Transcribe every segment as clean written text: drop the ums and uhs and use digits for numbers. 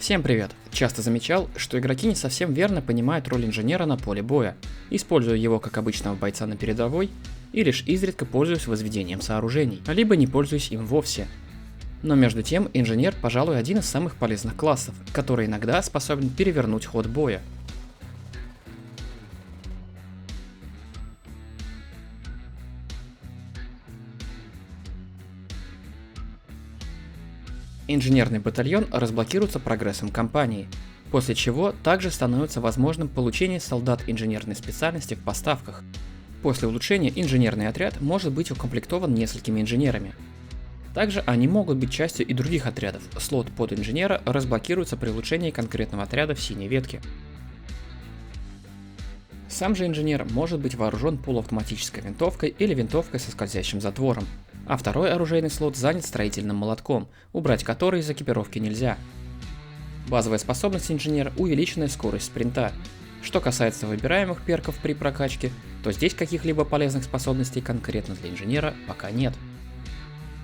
Всем привет! Часто замечал, что игроки не совсем верно понимают роль инженера на поле боя, используя его как обычного бойца на передовой, и лишь изредка пользуясь возведением сооружений, либо не пользуясь им вовсе. Но между тем, инженер, пожалуй, один из самых полезных классов, который иногда способен перевернуть ход боя. Инженерный батальон разблокируется прогрессом кампании, после чего также становится возможным получение солдат инженерной специальности в поставках. После улучшения инженерный отряд может быть укомплектован несколькими инженерами. Также они могут быть частью и других отрядов, слот под инженера разблокируется при улучшении конкретного отряда в синей ветке. Сам же инженер может быть вооружен полуавтоматической винтовкой или винтовкой со скользящим затвором, а второй оружейный слот занят строительным молотком, убрать который из экипировки нельзя. Базовая способность инженера – увеличенная скорость спринта. Что касается выбираемых перков при прокачке, то здесь каких-либо полезных способностей конкретно для инженера пока нет.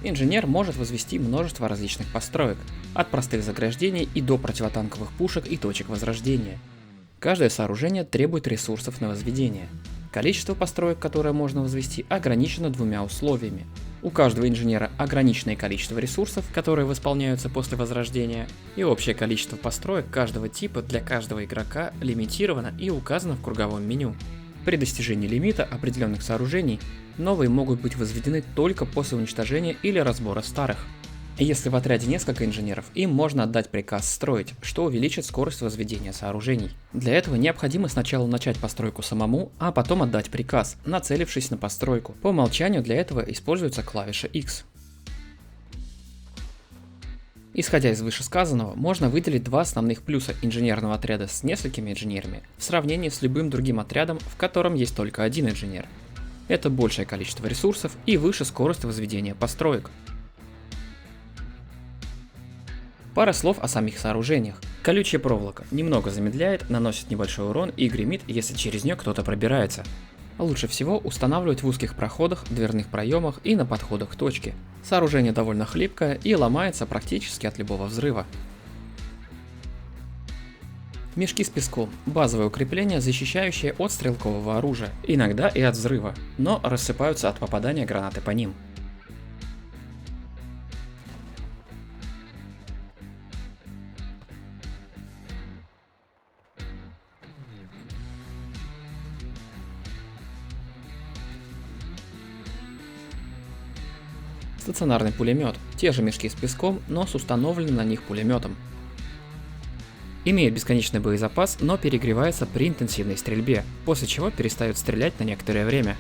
Инженер может возвести множество различных построек, от простых заграждений и до противотанковых пушек и точек возрождения. Каждое сооружение требует ресурсов на возведение. Количество построек, которое можно возвести, ограничено двумя условиями. У каждого инженера ограниченное количество ресурсов, которые восполняются после возрождения, и общее количество построек каждого типа для каждого игрока лимитировано и указано в круговом меню. При достижении лимита определенных сооружений, новые могут быть возведены только после уничтожения или разбора старых. Если в отряде несколько инженеров, им можно отдать приказ строить, что увеличит скорость возведения сооружений. Для этого необходимо сначала начать постройку самому, а потом отдать приказ, нацелившись на постройку. По умолчанию для этого используется клавиша X. Исходя из вышесказанного, можно выделить два основных плюса инженерного отряда с несколькими инженерами в сравнении с любым другим отрядом, в котором есть только один инженер. Это большее количество ресурсов и выше скорость возведения построек. Пара слов о самих сооружениях. Колючая проволока немного замедляет, наносит небольшой урон и гремит, если через нее кто-то пробирается. Лучше всего устанавливать в узких проходах, дверных проемах и на подходах к точке. Сооружение довольно хлипкое и ломается практически от любого взрыва. Мешки с песком – базовое укрепление, защищающее от стрелкового оружия, иногда и от взрыва, но рассыпаются от попадания гранаты по ним. Стационарный пулемет – те же мешки с песком, но с установленным на них пулеметом. Имеет бесконечный боезапас, но перегревается при интенсивной стрельбе, после чего перестает стрелять на некоторое время.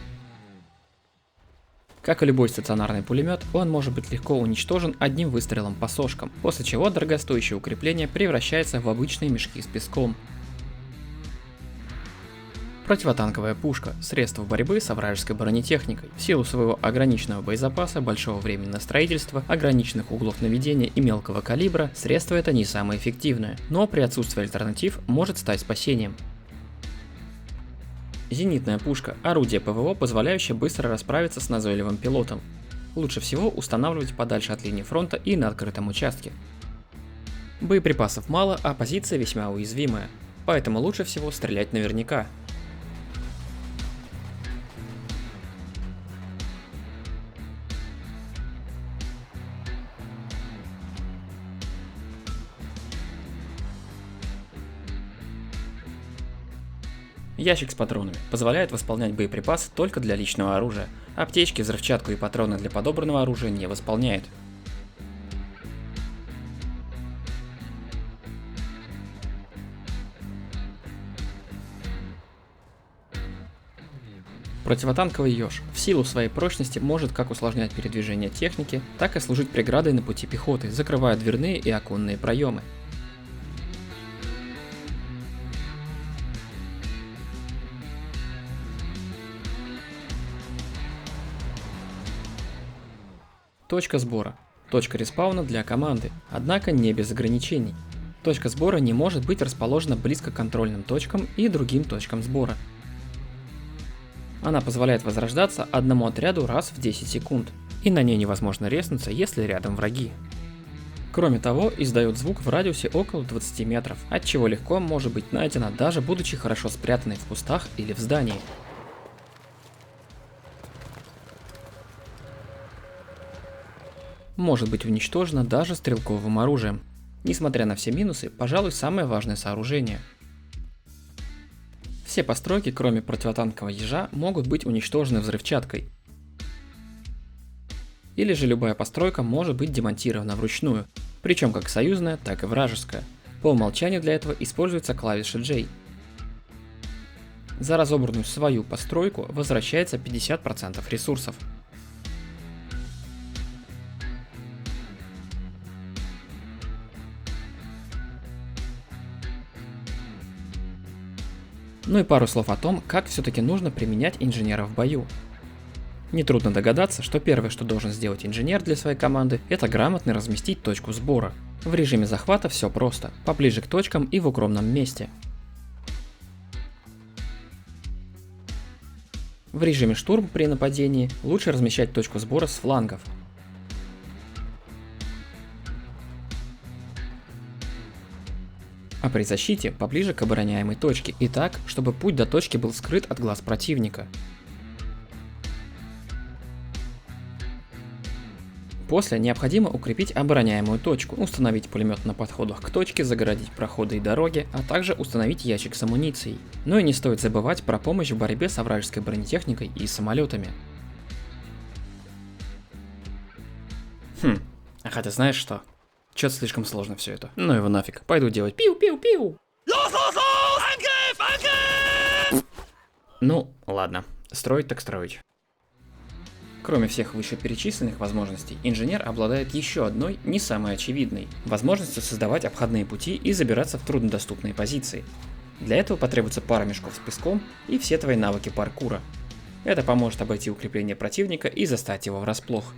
Как и любой стационарный пулемет, он может быть легко уничтожен одним выстрелом по сошкам, после чего дорогостоящее укрепление превращается в обычные мешки с песком. Противотанковая пушка – средство борьбы с вражеской бронетехникой. В силу своего ограниченного боезапаса, большого времени на строительство, ограниченных углов наведения и мелкого калибра, средство это не самое эффективное, но при отсутствии альтернатив может стать спасением. Зенитная пушка – орудие ПВО, позволяющее быстро расправиться с назойливым пилотом. Лучше всего устанавливать подальше от линии фронта и на открытом участке. Боеприпасов мало, а позиция весьма уязвимая, поэтому лучше всего стрелять наверняка. Ящик с патронами позволяет восполнять боеприпасы только для личного оружия. Аптечки, взрывчатку и патроны для подобранного оружия не восполняет. Противотанковый еж в силу своей прочности может как усложнять передвижение техники, так и служить преградой на пути пехоты, закрывая дверные и оконные проемы. Точка сбора. Точка респауна для команды, однако не без ограничений. Точка сбора не может быть расположена близко к контрольным точкам и другим точкам сбора. Она позволяет возрождаться одному отряду раз в 10 секунд, и на ней невозможно резнуться, если рядом враги. Кроме того, издает звук в радиусе около 20 метров, от чего легко может быть найдена, даже будучи хорошо спрятанной в кустах или в здании. Может быть уничтожена даже стрелковым оружием. Несмотря на все минусы, пожалуй, самое важное сооружение. Все постройки, кроме противотанкового ежа, могут быть уничтожены взрывчаткой. Или же любая постройка может быть демонтирована вручную, причем как союзная, так и вражеская. По умолчанию для этого используется клавиша J. За разобранную свою постройку возвращается 50% ресурсов. Ну и пару слов о том, как все-таки нужно применять инженера в бою. Нетрудно догадаться, что первое, что должен сделать инженер для своей команды, это грамотно разместить точку сбора. В режиме захвата все просто, поближе к точкам и в укромном месте. В режиме штурм при нападении лучше размещать точку сбора с флангов. А при защите поближе к обороняемой точке и так, чтобы путь до точки был скрыт от глаз противника. После необходимо укрепить обороняемую точку, установить пулемет на подходах к точке, загородить проходы и дороги, а также установить ящик с амуницией. Ну и не стоит забывать про помощь в борьбе с вражеской бронетехникой и самолетами. А хотя знаешь что? Чё-то слишком сложно все это. Ну его нафиг, пойду делать пиу-пиу-пиу. Ну, ладно, строить так строить. Кроме всех вышеперечисленных возможностей, инженер обладает еще одной, не самой очевидной, возможностью создавать обходные пути и забираться в труднодоступные позиции. Для этого потребуется пара мешков с песком и все твои навыки паркура. Это поможет обойти укрепление противника и застать его врасплох.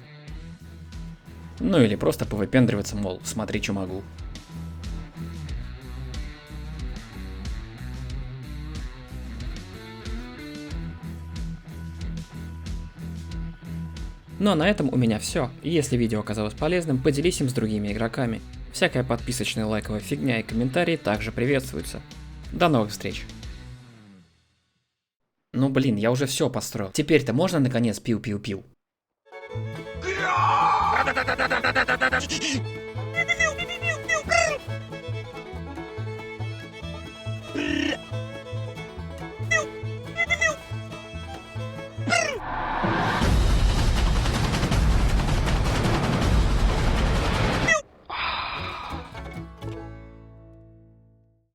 Ну или просто повыпендриваться, мол, смотри, что могу. Ну а на этом у меня все. Если видео оказалось полезным, поделись им с другими игроками. Всякая подписочная лайковая фигня и комментарии также приветствуются. До новых встреч. Ну блин, я уже все построил. Теперь-то можно наконец пиу-пиу-пиу?